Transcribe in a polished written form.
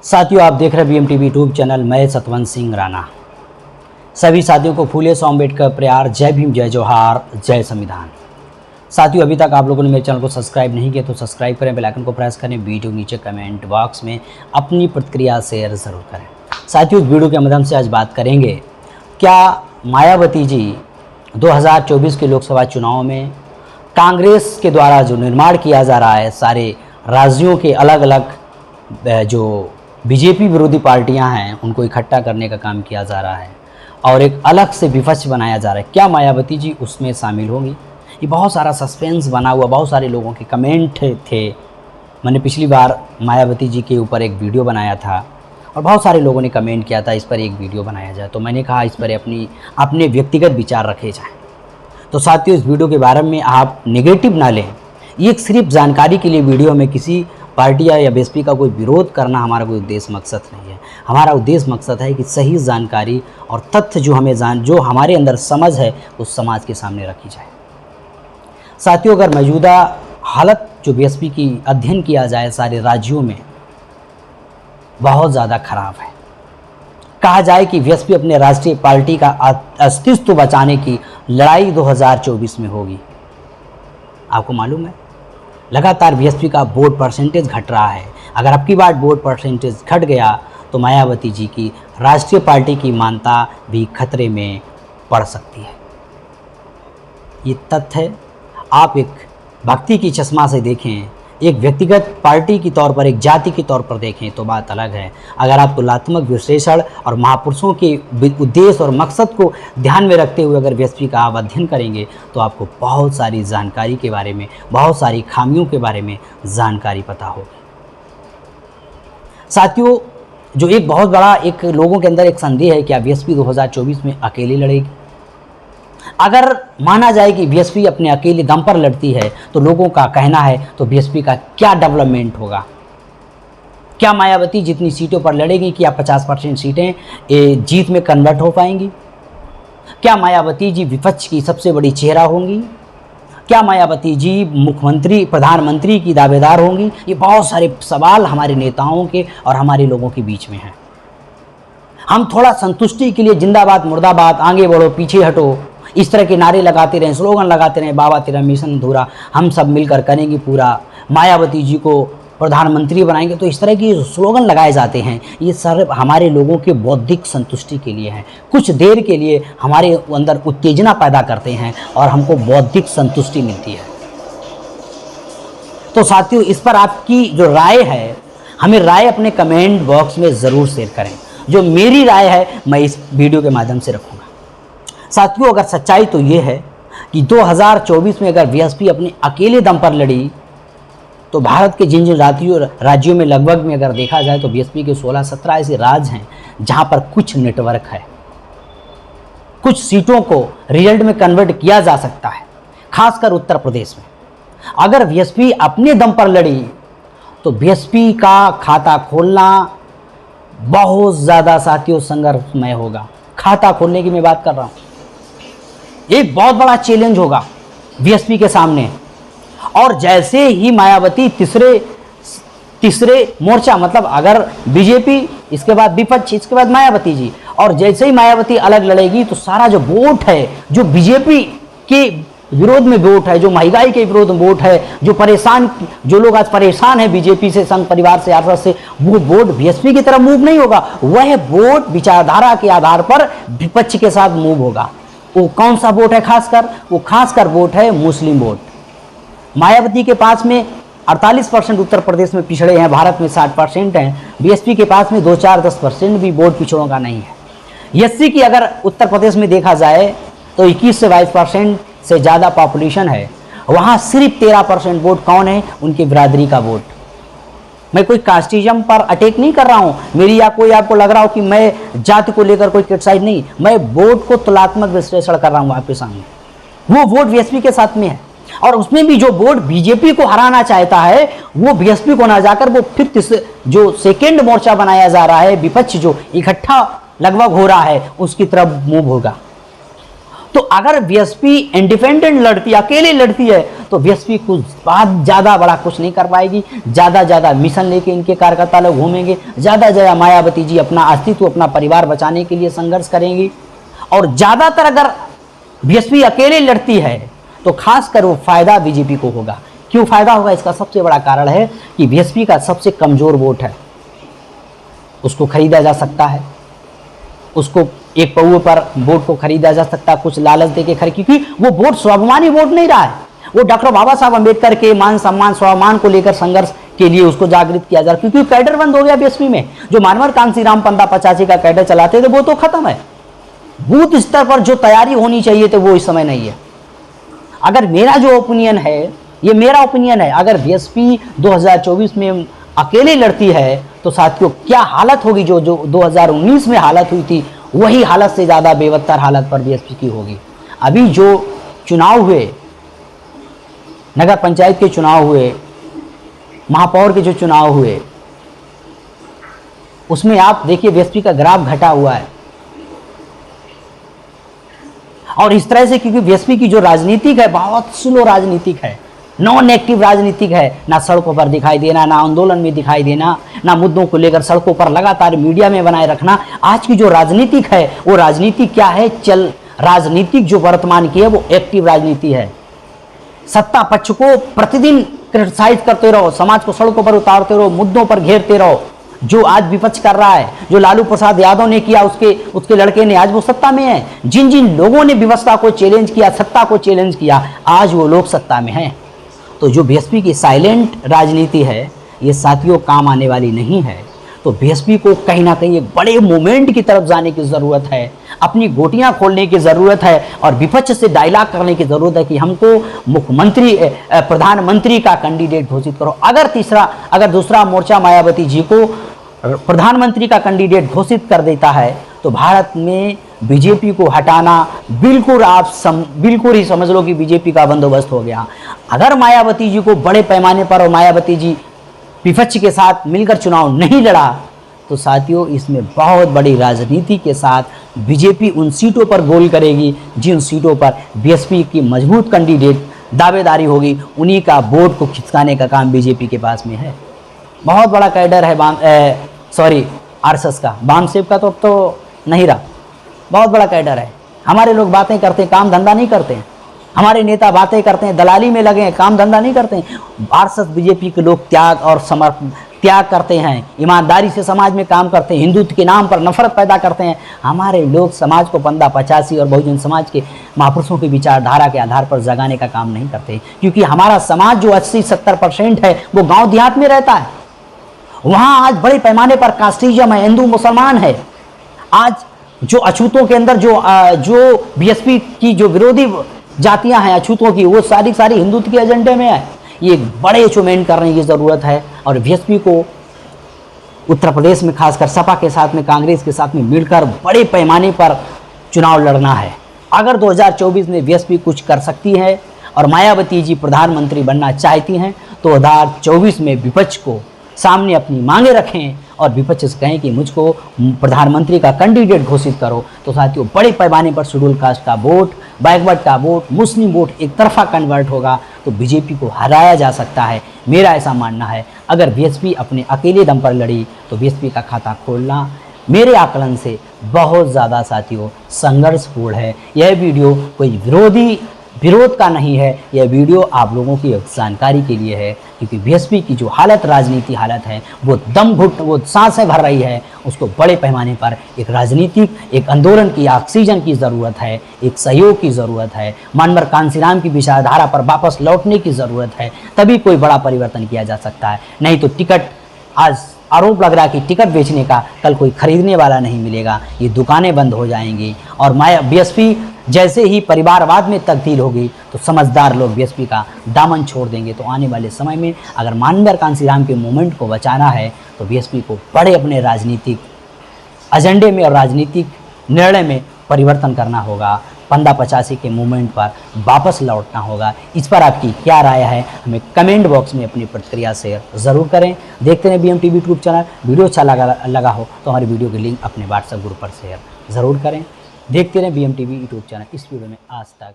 साथियों, आप देख रहे हैं BMTV यूट्यूब चैनल। मैं सतवंत सिंह राणा। सभी साथियों को फूले सो अम्बेडकर प्यार। जय भीम, जय जोहार, जय संविधान। साथियों, अभी तक आप लोगों ने मेरे चैनल को सब्सक्राइब नहीं किया तो सब्सक्राइब करें, बेल आइकन को प्रेस करें, वीडियो नीचे कमेंट बॉक्स में अपनी प्रतिक्रिया शेयर ज़रूर करें। साथियों, इस वीडियो के माध्यम से आज बात करेंगे, क्या मायावती जी 2024 के लोकसभा चुनाव में कांग्रेस के द्वारा जो निर्माण किया जा रहा है, सारे राज्यों के अलग अलग जो बीजेपी विरोधी पार्टियां हैं उनको इकट्ठा करने का काम किया जा रहा है और एक अलग से विपक्ष बनाया जा रहा है, क्या मायावती जी उसमें शामिल होंगी? ये बहुत सारा सस्पेंस बना हुआ, बहुत सारे लोगों के कमेंट थे। मैंने पिछली बार मायावती जी के ऊपर एक वीडियो बनाया था और बहुत सारे लोगों ने कमेंट किया था इस पर एक वीडियो बनाया जाए, तो मैंने कहा इस पर अपने व्यक्तिगत विचार रखे जाएँ। तो साथियों, इस वीडियो के बारे में आप नेगेटिव ना लें, ये सिर्फ जानकारी के लिए वीडियो में किसी पार्टी या बीएसपी का कोई विरोध करना हमारा कोई उद्देश्य मकसद नहीं है। हमारा उद्देश्य मकसद है कि सही जानकारी और तथ्य जो हमारे अंदर समझ है उस समाज के सामने रखी जाए। साथियों, अगर मौजूदा हालत जो बीएसपी की अध्ययन किया जाए सारे राज्यों में बहुत ज़्यादा खराब है। कहा जाए कि बीएसपी अपने राष्ट्रीय पार्टी का अस्तित्व बचाने की लड़ाई 2024 में होगी। आपको मालूम है लगातार बीएसपी का वोट परसेंटेज घट रहा है। अगर अब की बार वोट परसेंटेज घट गया तो मायावती जी की राष्ट्रीय पार्टी की मान्यता भी खतरे में पड़ सकती है। ये तथ्य आप एक भक्ति की चश्मा से देखें, एक व्यक्तिगत पार्टी के तौर पर, एक जाति के तौर पर देखें तो बात अलग है। अगर आप तुलनात्मक विश्लेषण और महापुरुषों के उद्देश्य और मकसद को ध्यान में रखते हुए अगर बीएसपी का आप अध्ययन करेंगे तो आपको बहुत सारी जानकारी के बारे में, बहुत सारी खामियों के बारे में जानकारी पता होगी। साथियों, जो एक बहुत बड़ा एक लोगों के अंदर एक संदेह है, क्या बीएसपी 2024 में अकेली लड़ेगी? अगर माना जाए कि बीएसपी अपने अकेले दम पर लड़ती है तो लोगों का कहना है तो बीएसपी का क्या डेवलपमेंट होगा? क्या मायावती जितनी सीटों पर लड़ेगी, क्या 50% सीटें जीत में कन्वर्ट हो पाएंगी? क्या मायावती जी विपक्ष की सबसे बड़ी चेहरा होंगी? क्या मायावती जी मुख्यमंत्री, प्रधानमंत्री की दावेदार होंगी? ये बहुत सारे सवाल हमारे नेताओं के और हमारे लोगों के बीच में हैं। हम थोड़ा संतुष्टि के लिए जिंदाबाद, मुर्दाबाद, आगे बढ़ो, पीछे हटो, इस तरह के नारे लगाते रहें, स्लोगन लगाते रहें, बाबा तेरा मिशन अधूरा, हम सब मिलकर करेंगे पूरा, मायावती जी को प्रधानमंत्री बनाएंगे, तो इस तरह की स्लोगन लगाए जाते हैं। ये सब हमारे लोगों के बौद्धिक संतुष्टि के लिए हैं, कुछ देर के लिए हमारे अंदर उत्तेजना पैदा करते हैं और हमको बौद्धिक संतुष्टि मिलती है। तो साथियों, इस पर आपकी जो राय है, हमें राय अपने कमेंट बॉक्स में ज़रूर शेयर करें। जो मेरी राय है मैं इस वीडियो के माध्यम से रखूँगा। साथियों, अगर सच्चाई तो ये है कि 2024 में अगर बीएसपी अपने अकेले दम पर लड़ी तो भारत के जिन जिन राज्यों में लगभग में अगर देखा जाए तो बीएसपी के 16-17 ऐसे राज्य हैं जहां पर कुछ नेटवर्क है, कुछ सीटों को रिजल्ट में कन्वर्ट किया जा सकता है, खासकर उत्तर प्रदेश में। अगर बीएसपी अपने दम पर लड़ी तो बीएसपी का खाता खोलना बहुत ज़्यादा साथियों संघर्षमय होगा। खाता खोलने की मैं बात कर रहा हूँ, एक बहुत बड़ा चैलेंज होगा बीएसपी के सामने। और जैसे ही मायावती तीसरे मोर्चा, मतलब अगर बीजेपी, इसके बाद विपक्ष, इसके बाद मायावती जी, और जैसे ही मायावती अलग लड़ेगी तो सारा जो वोट है, जो बीजेपी के विरोध में वोट है, जो महंगाई के विरोध में वोट है, जो लोग आज परेशान है बीजेपी से, संघ परिवार से, आरएसएस से, वो वोट बीएसपी की तरफ मूव नहीं होगा। वह वोट विचारधारा के आधार पर विपक्ष के साथ मूव होगा। वो कौन सा वोट है? खासकर वोट है मुस्लिम वोट। मायावती के पास में 48% उत्तर प्रदेश में पिछड़े हैं, भारत में 60% हैं। बीएसपी के पास में 2-4-10% भी वोट पिछड़ों का नहीं है। एससी की अगर उत्तर प्रदेश में देखा जाए तो 21 से 22% से ज़्यादा पॉपुलेशन है, वहाँ सिर्फ 13% वोट कौन है? उनकी बिरादरी का वोट। मैं कोई कास्टिज्म पर अटैक नहीं कर रहा हूँ मेरी, या कोई आपको लग रहा हो कि मैं जाति को लेकर कोई क्रिटिसाइज नहीं, मैं वोट को तुलनात्मक विश्लेषण कर रहा हूँ आपके सामने। वो वोट बीएसपी के साथ में है और उसमें भी जो वोट बीजेपी को हराना चाहता है वो बीएसपी को ना जाकर वो फिर जो सेकेंड मोर्चा बनाया जा रहा है, विपक्ष जो इकट्ठा लगभग हो रहा है, उसकी तरफ मूव होगा। तो अगर बीएसपी इंडिपेंडेंट लड़ती, अकेले लड़ती है, तो बीएसपी कुछ बहुत ज़्यादा बड़ा कुछ नहीं कर पाएगी। ज़्यादा मिशन लेके इनके कार्यकर्ता लोग घूमेंगे, ज़्यादा मायावती जी अपना अस्तित्व, अपना परिवार बचाने के लिए संघर्ष करेंगी। और ज़्यादातर अगर बीएसपी अकेले लड़ती है तो खासकर वो फायदा बीजेपी को होगा। क्यों फायदा होगा? इसका सबसे बड़ा कारण है कि बीएसपी का सबसे कमजोर वोट है, उसको खरीदा जा सकता है, उसको एक पौवे पर वोट को खरीदा जा सकता है, कुछ लालच देके खरीद, क्योंकि वो वोट स्वाभिमानी वोट नहीं रहा है, वो डॉक्टर बाबा साहब अम्बेडकर के मान सम्मान स्वाभिमान को लेकर संघर्ष के लिए उसको जागृत किया जा रहा है। क्योंकि कैडर बंद हो गया बीएसपी में, जो मानवर कांसीराम पंदा 85 का कैडर चलाते थे वो तो खत्म है। बूथ स्तर पर जो तैयारी होनी चाहिए थी वो इस समय नहीं है। अगर मेरा जो ओपिनियन है, ये मेरा ओपिनियन है, अगर बीएसपी 2024 में अकेले लड़ती है तो साथियों क्या हालत होगी, जो 2019 में हालत हुई थी वही हालत से ज़्यादा बेबत्तर हालत पर बीएसपी की होगी। अभी जो चुनाव हुए, नगर पंचायत के चुनाव हुए, महापौर के जो चुनाव हुए, उसमें आप देखिए बीएसपी का ग्राफ घटा हुआ है। और इस तरह से, क्योंकि बीएसपी की जो राजनीतिक है बहुत स्लो राजनीतिक है, नॉन एक्टिव राजनीतिक है, ना सड़कों पर दिखाई देना, ना आंदोलन में दिखाई देना, ना मुद्दों को लेकर सड़कों पर लगातार मीडिया में बनाए रखना। आज की जो राजनीतिक है वो राजनीति क्या है, राजनीतिक जो वर्तमान की है वो एक्टिव राजनीति है। सत्ता पक्ष को प्रतिदिन क्रिटिसाइज करते रहो, समाज को सड़कों पर उतारते रहो, मुद्दों पर घेरते रहो। जो आज विपक्ष कर रहा है, जो लालू प्रसाद यादव ने किया, उसके लड़के ने, आज वो सत्ता में है। जिन जिन लोगों ने व्यवस्था को चैलेंज किया, सत्ता को चैलेंज किया, आज वो लोग सत्ता में हैं। तो जो बीएसपी की साइलेंट राजनीति है ये साथियों काम आने वाली नहीं है। तो बीएसपी को कहीं ना कहीं एक बड़े मूवमेंट की तरफ जाने की ज़रूरत है, अपनी गोटियां खोलने की ज़रूरत है और विपक्ष से डायलॉग करने की ज़रूरत है कि हमको मुख्यमंत्री, प्रधानमंत्री का कैंडिडेट घोषित करो। अगर दूसरा मोर्चा मायावती जी को प्रधानमंत्री का कैंडिडेट घोषित कर देता है तो भारत में बीजेपी को हटाना बिल्कुल ही समझ लो कि बीजेपी का बंदोबस्त हो गया। अगर मायावती जी को बड़े पैमाने पर, और मायावती जी विपक्ष के साथ मिलकर चुनाव नहीं लड़ा, तो साथियों इसमें बहुत बड़ी राजनीति के साथ बीजेपी उन सीटों पर गोल करेगी जिन सीटों पर बीएसपी की मजबूत कैंडिडेट दावेदारी होगी, उन्हीं का वोट को खिसकाने का काम बीजेपी के पास में है। बहुत बड़ा कैडर है आरएसएस का, बामसेव का तो नहीं रहा, बहुत बड़ा कैडर है। हमारे लोग बातें करते हैं, काम धंधा नहीं करते हैं। हमारे नेता बातें करते हैं, दलाली में लगे हैं, काम धंधा नहीं करते हैं। आरएसएस बीजेपी के लोग त्याग करते हैं, ईमानदारी से समाज में काम करते हैं, हिंदुत्व के नाम पर नफरत पैदा करते हैं। हमारे लोग समाज को पंदा 85 और बहुजन समाज के महापुरुषों की विचारधारा के आधार पर जगाने का काम नहीं करते, क्योंकि हमारा समाज जो 80-70% है वो गाँव देहात में रहता है। वहाँ आज बड़े पैमाने पर कास्टिज्म है, हिंदू मुसलमान है। आज जो अछूतों के अंदर जो बीएसपी की जो विरोधी जातियां हैं अछूतों की, वो सारी हिंदुत्व के एजेंडे में है। ये बड़े अचीवमेंट करने की ज़रूरत है और बीएसपी को उत्तर प्रदेश में खासकर सपा के साथ में, कांग्रेस के साथ में मिलकर बड़े पैमाने पर चुनाव लड़ना है। अगर 2024 में बीएसपी कुछ कर सकती है और मायावती जी प्रधानमंत्री बनना चाहती हैं तो 2024 में विपक्ष को सामने अपनी मांगे रखें और विपक्ष से कहें कि मुझको प्रधानमंत्री का कैंडिडेट घोषित करो। तो साथियों बड़े पैमाने पर शेड्यूल कास्ट का वोट, बैकवर्ड का वोट, मुस्लिम वोट एक तरफा कन्वर्ट होगा तो बीजेपी को हराया जा सकता है। मेरा ऐसा मानना है। अगर बीएसपी अपने अकेले दम पर लड़ी तो बीएसपी का खाता खोलना मेरे आकलन से बहुत ज़्यादा साथियों संघर्षपूर्ण है। यह वीडियो कोई विरोध का नहीं है, यह वीडियो आप लोगों की जानकारी के लिए है, क्योंकि बीएसपी की जो राजनीति हालत है वो सांसें भर रही है। उसको बड़े पैमाने पर एक राजनीतिक, एक आंदोलन की, ऑक्सीजन की ज़रूरत है, एक सहयोग की ज़रूरत है, मानवर कांसीराम की विचारधारा पर वापस लौटने की ज़रूरत है, तभी कोई बड़ा परिवर्तन किया जा सकता है। नहीं तो टिकट, आज आरोप लग रहा है कि टिकट बेचने का कल कोई खरीदने वाला नहीं मिलेगा, ये दुकानें बंद हो जाएंगी और बीएसपी जैसे ही परिवारवाद में तब्दील होगी तो समझदार लोग बीएसपी का दामन छोड़ देंगे। तो आने वाले समय में अगर मानवर कांसीराम के मूवमेंट को बचाना है तो बीएसपी को बड़े अपने राजनीतिक एजेंडे में और राजनीतिक निर्णय में परिवर्तन करना होगा। पंदा 85 के मूवमेंट पर वापस लौटना होगा। इस पर आपकी क्या राय है हमें कमेंट बॉक्स में अपनी प्रतिक्रिया शेयर ज़रूर करें। देखते रहें BM TV YouTube channel. Video अच्छा लगा हो तो हमारी वीडियो की लिंक अपने व्हाट्सएप ग्रुप पर शेयर ज़रूर करें। देखते रहें BM TV यूट्यूब चैनल। इस वीडियो में आज तक।